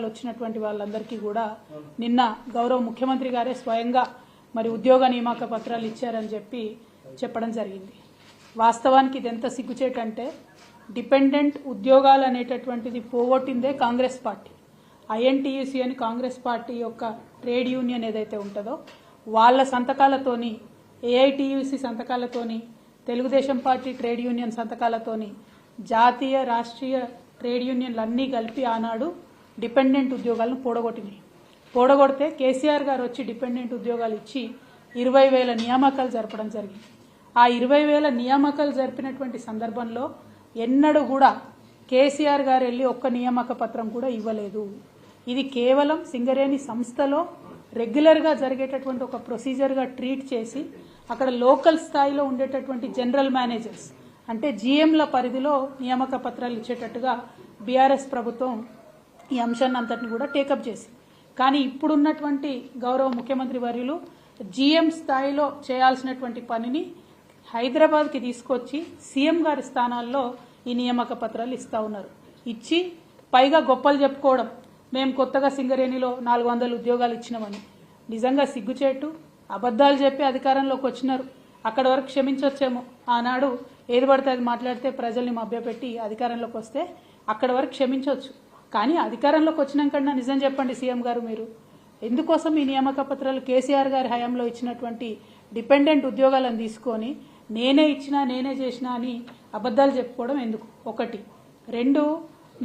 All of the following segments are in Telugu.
వచ్చినటువంటి వాళ్ళందరికీ కూడా నిన్న గౌరవ ముఖ్యమంత్రి గారే స్వయంగా మరి ఉద్యోగ నియామక పత్రాలు ఇచ్చారని చెప్పడం జరిగింది. వాస్తవానికి ఇది ఎంత సిగ్గుచేటంటే డిపెండెంట్ ఉద్యోగాలు అనేటటువంటిది పోగొట్టిందే కాంగ్రెస్ పార్టీ. ఐఎన్టీయూసీ అని కాంగ్రెస్ పార్టీ యొక్క ట్రేడ్ యూనియన్ ఏదైతే ఉంటుందో వాళ్ళ సంతకాలతోని, ఏఐటీయూసీ సంతకాలతోని, తెలుగుదేశం పార్టీ ట్రేడ్ యూనియన్ సంతకాలతోని జాతీయ రాష్ట్రీయ ట్రేడ్ యూనియన్లు అన్నీ కలిపి ఆనాడు డిపెండెంట్ ఉద్యోగాలను పోడగొడితే కేసీఆర్ గారు వచ్చి డిపెండెంట్ ఉద్యోగాలు ఇచ్చి 20,000 నియామకాలు జరపడం జరిగింది. ఆ 20,000 నియామకాలు జరిపినటువంటి సందర్భంలో ఎన్నడూ కూడా కేసీఆర్ గారు వెళ్ళి ఒక్క నియామక పత్రం కూడా ఇవ్వలేదు. ఇది కేవలం సింగరేణి సంస్థలో రెగ్యులర్గా జరిగేటటువంటి ఒక ప్రొసీజర్గా ట్రీట్ చేసి అక్కడ లోకల్ స్థాయిలో ఉండేటటువంటి జనరల్ మేనేజర్స్ అంటే జీఎంల పరిధిలో నియామక పత్రాలు ఇచ్చేటట్టుగా బీఆర్ఎస్ ప్రభుత్వం ఈ అంశాన్ని అంతటిని కూడా టేకప్ చేసి, కానీ ఇప్పుడున్నటువంటి గౌరవ ముఖ్యమంత్రి వర్యులు జీఎం స్థాయిలో చేయాల్సినటువంటి పనిని హైదరాబాద్కి తీసుకొచ్చి సీఎం గారి స్థానాల్లో ఈ నియామక పత్రాలు ఇస్తా ఉన్నారు. ఇచ్చి పైగా గొప్పలు చెప్పుకోవడం, మేము కొత్తగా సింగరేణిలో 400 ఉద్యోగాలు ఇచ్చినామని. నిజంగా సిగ్గుచేటు. అబద్ధాలు చెప్పి అధికారంలోకి వచ్చినారు. అక్కడ వరకు క్షమించవచ్చేమో. ఆనాడు ఏది పడితే అది మాట్లాడితే ప్రజల్ని మభ్యపెట్టి అధికారంలోకి వస్తే అక్కడ వరకు క్షమించవచ్చు. కానీ అధికారంలోకి వచ్చినాకన్నా నిజం చెప్పండి సీఎం గారు, మీరు ఎందుకోసం ఈ నియామక పత్రాలు కేసీఆర్ గారి హయాంలో ఇచ్చినటువంటి డిపెండెంట్ ఉద్యోగాలను తీసుకొని నేనే ఇచ్చినా నేనే చేసినా అని అబద్ధాలు చెప్పుకోవడం ఎందుకు? ఒకటి. రెండు,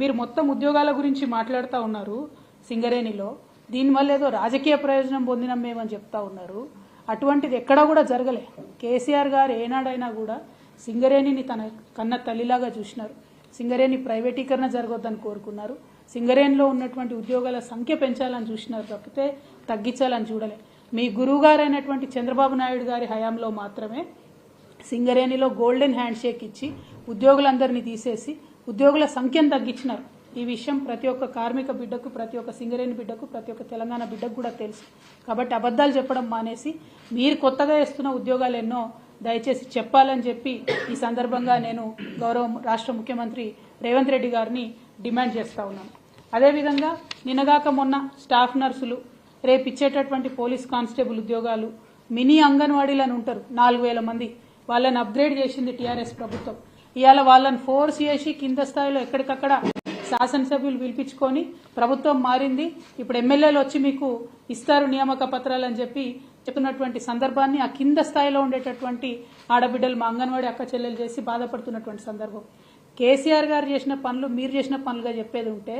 మీరు మొత్తం ఉద్యోగాల గురించి మాట్లాడుతూ ఉన్నారు సింగరేణిలో, దీనివల్ల ఏదో రాజకీయ ప్రయోజనం పొందినాం మేమని చెప్తా ఉన్నారు. అటువంటిది ఎక్కడా కూడా జరగలే. కేసీఆర్ గారు ఏనాడైనా కూడా సింగరేణిని తన కన్న తల్లిలాగా చూసినారు. సింగరేణి ప్రైవేటీకరణ జరగొద్దని కోరుకున్నారు. సింగరేణిలో ఉన్నటువంటి ఉద్యోగాల సంఖ్య పెంచాలని చూసినారు తప్పితే తగ్గించాలని చూడలే. మీ గురువుగారైనటువంటి చంద్రబాబు నాయుడు గారి హయాంలో మాత్రమే సింగరేణిలో గోల్డెన్ హ్యాండ్ షేక్ ఇచ్చి ఉద్యోగులందరినీ తీసేసి ఉద్యోగుల సంఖ్యను తగ్గించినారు. ఈ విషయం ప్రతి ఒక్క కార్మిక బిడ్డకు, ప్రతి ఒక్క సింగరేణి బిడ్డకు, ప్రతి ఒక్క తెలంగాణ బిడ్డకు కూడా తెలుసు. కాబట్టి అబద్ధాలు చెప్పడం మానేసి మీరు కొత్తగా ఇస్తున్న ఉద్యోగాలు ఎన్నో దయచేసి చెప్పాలని చెప్పి ఈ సందర్భంగా నేను గౌరవ రాష్ట్ర ముఖ్యమంత్రి రేవంత్ రెడ్డి గారిని డిమాండ్ చేస్తా ఉన్నాను. అదేవిధంగా నిన్నగాక మొన్న స్టాఫ్ నర్సులు, రేపు ఇచ్చేటటువంటి పోలీస్ కానిస్టేబుల్ ఉద్యోగాలు, మినీ అంగన్వాడీలను ఉంటారు 4,000 మంది, వాళ్ళని అప్గ్రేడ్ చేసింది టీఆర్ఎస్ ప్రభుత్వం. ఇవాళ వాళ్ళని ఫోర్స్ చేసి కింద స్థాయిలో ఎక్కడికక్కడ శాసనసభ్యులు పిలిపించుకొని ప్రభుత్వం మారింది, ఇప్పుడు ఎమ్మెల్యేలు వచ్చి మీకు ఇస్తారు నియామక పత్రాలు అని చెప్పి చెప్తున్నటువంటి సందర్భాన్ని ఆ కింద స్థాయిలో ఉండేటటువంటి ఆడబిడ్డలు, మా అంగన్వాడీ అక్క చెల్లెలు చేసి బాధపడుతున్నటువంటి సందర్భం. కేసీఆర్ గారు చేసిన పనులు మీరు చేసిన పనులుగా చెప్పేది ఉంటే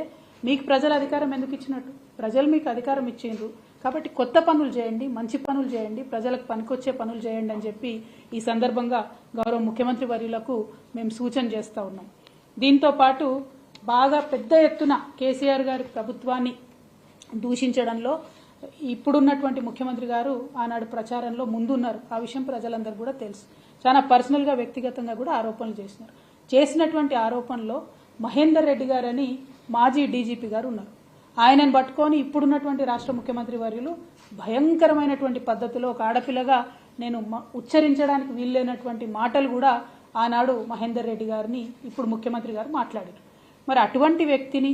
మీకు ప్రజల అధికారం ఎందుకు ఇచ్చినట్టు? ప్రజలు మీకు అధికారం ఇచ్చిండ్రు కాబట్టి కొత్త పనులు చేయండి, మంచి పనులు చేయండి, ప్రజలకు పనికొచ్చే పనులు చేయండి అని చెప్పి ఈ సందర్భంగా గౌరవ ముఖ్యమంత్రి వర్యులకు మేము సూచన చేస్తూ ఉన్నాం. దీంతో పాటు బాగా పెద్ద ఎత్తున కేసీఆర్ గారి ప్రభుత్వాన్ని దూషించడంలో ఇప్పుడున్నటువంటి ముఖ్యమంత్రి గారు ఆనాడు ప్రచారంలో ముందున్నారు. ఆ విషయం ప్రజలందరూ కూడా తెలుసు. చాలా పర్సనల్గా, వ్యక్తిగతంగా కూడా ఆరోపణలు చేసినారు. చేసినటువంటి ఆరోపణలో మహేందర్ రెడ్డి గారని మాజీ డీజీపీ గారు ఉన్నారు. ఆయనను పట్టుకొని ఇప్పుడున్నటువంటి రాష్ట్ర ముఖ్యమంత్రి వర్యులు భయంకరమైనటువంటి పద్ధతిలో ఒక ఆడపిల్లగా నేను ఉచ్చరించడానికి వీల్లేనటువంటి మాటలు కూడా ఆనాడు మహేందర్ రెడ్డి గారిని ఇప్పుడు ముఖ్యమంత్రి గారు మాట్లాడారు. మరి అటువంటి వ్యక్తిని,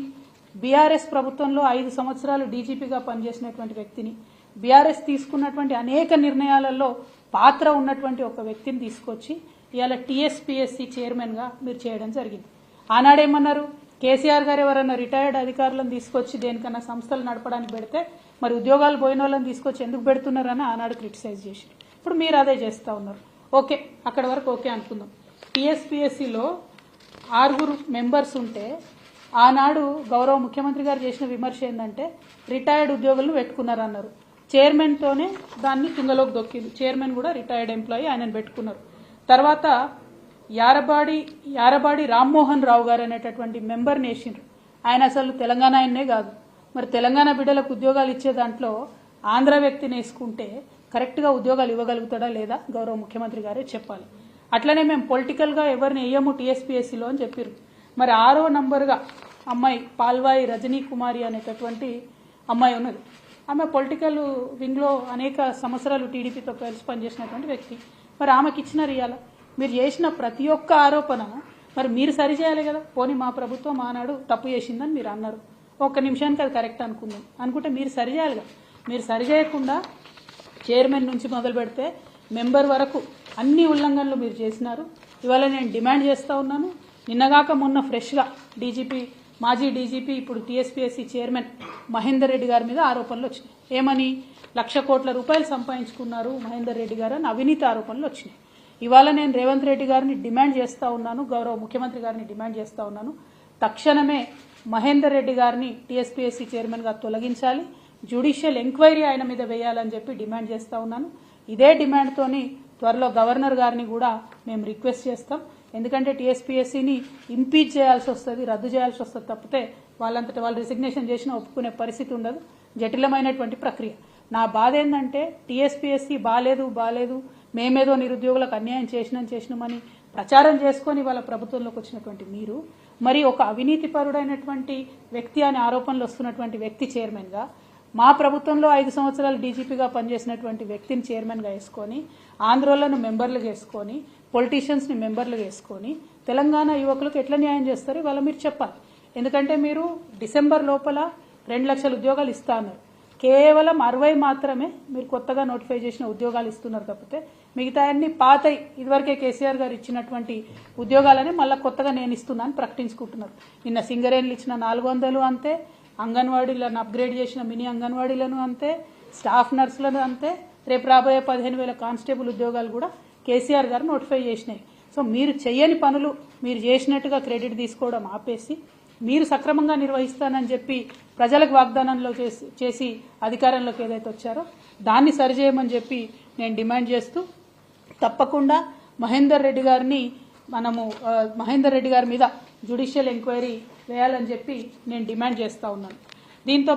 బీఆర్ఎస్ ప్రభుత్వంలో 5 సంవత్సరాలు డీజీపీగా పనిచేసినటువంటి వ్యక్తిని, బీఆర్ఎస్ తీసుకున్నటువంటి అనేక నిర్ణయాలలో పాత్ర ఉన్నటువంటి ఒక వ్యక్తిని తీసుకొచ్చి ఇవాళ టీఎస్పీఎస్సీ చైర్మన్గా మీరు చేయడం జరిగింది. ఆనాడేమన్నారు? కేసీఆర్ గారు ఎవరన్నా రిటైర్డ్ అధికారులను తీసుకొచ్చి దేనికన్నా సంస్థలు నడపడానికి పెడితే మరి ఉద్యోగాలు పోయిన వాళ్ళని తీసుకొచ్చి ఎందుకు పెడుతున్నారని ఆనాడు క్రిటిసైజ్ చేశారు. ఇప్పుడు మీరు అదే చేస్తూ ఉన్నారు. ఓకే, అక్కడ వరకు ఓకే అనుకుందాం. టీఎస్పీఎస్సీలో 6 మెంబర్స్ ఉంటే ఆనాడు గౌరవ ముఖ్యమంత్రి గారు చేసిన విమర్శ ఏంటంటే రిటైర్డ్ ఉద్యోగులను పెట్టుకున్నారన్నారు. చైర్మన్తోనే దాన్ని తుంగలోకి దొక్కింది. చైర్మన్ కూడా రిటైర్డ్ ఎంప్లాయీ, ఆయనను పెట్టుకున్నారు. తర్వాత యారబాడి రామ్మోహన్ రావు గారు అనేటటువంటి మెంబర్ని వేసిండ్రు. ఆయన అసలు తెలంగాణ ఆయన్నే కాదు. మరి తెలంగాణ బిడ్డలకు ఉద్యోగాలు ఇచ్చే దాంట్లో ఆంధ్ర వ్యక్తిని వేసుకుంటే కరెక్ట్గా ఉద్యోగాలు ఇవ్వగలుగుతాడా లేదా గౌరవ ముఖ్యమంత్రి గారే చెప్పాలి. అట్లనే మేము పొలిటికల్గా ఎవరిని వేయము టీఎస్పీఎస్సీలో అని చెప్పారు. మరి 6వ నంబర్గా అమ్మాయి పాల్వాయి రజనీ కుమారి అనేటటువంటి అమ్మాయి ఉన్నది. ఆమె పొలిటికల్ వింగ్లో అనేక సంవత్సరాలు టీడీపీతో కలిసి పనిచేసినటువంటి వ్యక్తి. మరి ఆమెకి ఇచ్చినారు. ఇవాళ మీరు చేసిన ప్రతి ఒక్క ఆరోపణ మరి మీరు సరిచేయాలి కదా. పోనీ మా ప్రభుత్వం ఆనాడు తప్పు చేసిందని మీరు అన్నారు. ఒక్క నిమిషానికి అది కరెక్ట్ అనుకుందాం అనుకుంటే మీరు సరిచేయాలిగా. మీరు సరిచేయకుండా చైర్మన్ నుంచి మొదలు పెడితే మెంబర్ వరకు అన్ని ఉల్లంఘనలు మీరు చేసినారు. ఇవాళ నేను డిమాండ్ చేస్తూ ఉన్నాను. నిన్నగాక మొన్న ఫ్రెష్గా డీజీపీ, మాజీ డీజీపీ, ఇప్పుడు టీఎస్పీఎస్సీ చైర్మన్ మహేందర్ రెడ్డి గారి మీద ఆరోపణలు వచ్చినాయి. ఏమని? 1,00,00,000 కోట్ల రూపాయలు సంపాదించుకున్నారు మహేందర్ రెడ్డి గారు అని అవినీతి ఆరోపణలు వచ్చినాయి. ఇవాళ నేను రేవంత్ రెడ్డి గారిని డిమాండ్ చేస్తూ ఉన్నాను, గౌరవ ముఖ్యమంత్రి గారిని డిమాండ్ చేస్తూ ఉన్నాను, తక్షణమే మహేందర్ రెడ్డి గారిని టీఎస్పీఎస్సీ చైర్మన్గా తొలగించాలి, జ్యుడిషియల్ ఎంక్వైరీ ఆయన మీద వేయాలని చెప్పి డిమాండ్ చేస్తూ ఉన్నాను. ఇదే డిమాండ్తోని త్వరలో గవర్నర్ గారిని కూడా మేము రిక్వెస్ట్ చేస్తాం. ఎందుకంటే టీఎస్పీఎస్సీని ఇంపీచ్ చేయాల్సి వస్తుంది, రద్దు చేయాల్సి వస్తుంది తప్పితే వాళ్ళంతటా వాళ్ళు రిసిగ్నేషన్ చేసినా ఒప్పుకునే పరిస్థితి ఉండదు. జటిలమైనటువంటి ప్రక్రియ. నా బాధ ఏంటంటే టీఎస్పీఎస్సీ బాలేదు మేమేదో నిరుద్యోగులకు అన్యాయం చేసినామని ప్రచారం చేసుకొని వాళ్ళ ప్రభుత్వంలోకి వచ్చినటువంటి మీరు మరి ఒక అవినీతిపరుడైనటువంటి వ్యక్తి అనే ఆరోపణలు వస్తున్నటువంటి వ్యక్తి చైర్మన్గా, మా ప్రభుత్వంలో 5 సంవత్సరాలు డీజీపీగా పనిచేసినటువంటి వ్యక్తిని చైర్మన్గా వేసుకొని, ఆంధ్రోళ్లను మెంబర్లుగా వేసుకొని, పొలిటీషియన్స్ని మెంబర్లుగా వేసుకొని తెలంగాణ యువకులకు ఎట్లా న్యాయం చేస్తారు ఇవాళ మీరు చెప్పాలి. ఎందుకంటే మీరు డిసెంబర్ లోపల 2 లక్షల ఉద్యోగాలు ఇస్తా అన్నారు. కేవలం 60 మాత్రమే మీరు కొత్తగా నోటిఫై చేసిన ఉద్యోగాలు ఇస్తున్నారు తప్పితే మిగతా అన్ని పాతై ఇదివరకే కేసీఆర్ గారు ఇచ్చినటువంటి ఉద్యోగాలని మళ్ళీ కొత్తగా నేను ఇస్తున్నాను ప్రకటించుకుంటున్నారు. నిన్న సింగరేణులు ఇచ్చిన 400 అంతే, అంగన్వాడీలను అప్గ్రేడ్ చేసిన మినీ అంగన్వాడీలను అంతే, స్టాఫ్ నర్సులను అంతే, రేపు రాబోయే 15,000 కానిస్టేబుల్ ఉద్యోగాలు కూడా కేసీఆర్ గారు నోటిఫై చేసినాయి. సో మీరు చెయ్యని పనులు మీరు చేసినట్టుగా క్రెడిట్ తీసుకోవడం ఆపేసి మీరు సక్రమంగా నిర్వహిస్తానని చెప్పి ప్రజలకు వాగ్దానంలో చేసి అధికారంలోకి ఏదైతే వచ్చారో దాన్ని సరిచేయమని చెప్పి నేను డిమాండ్ చేస్తూ, తప్పకుండా మహేందర్ రెడ్డి గారి మీద జ్యుడిషియల్ ఎంక్వైరీ వేయాలని చెప్పి నేను డిమాండ్ చేస్తూ ఉన్నాను. దీంతో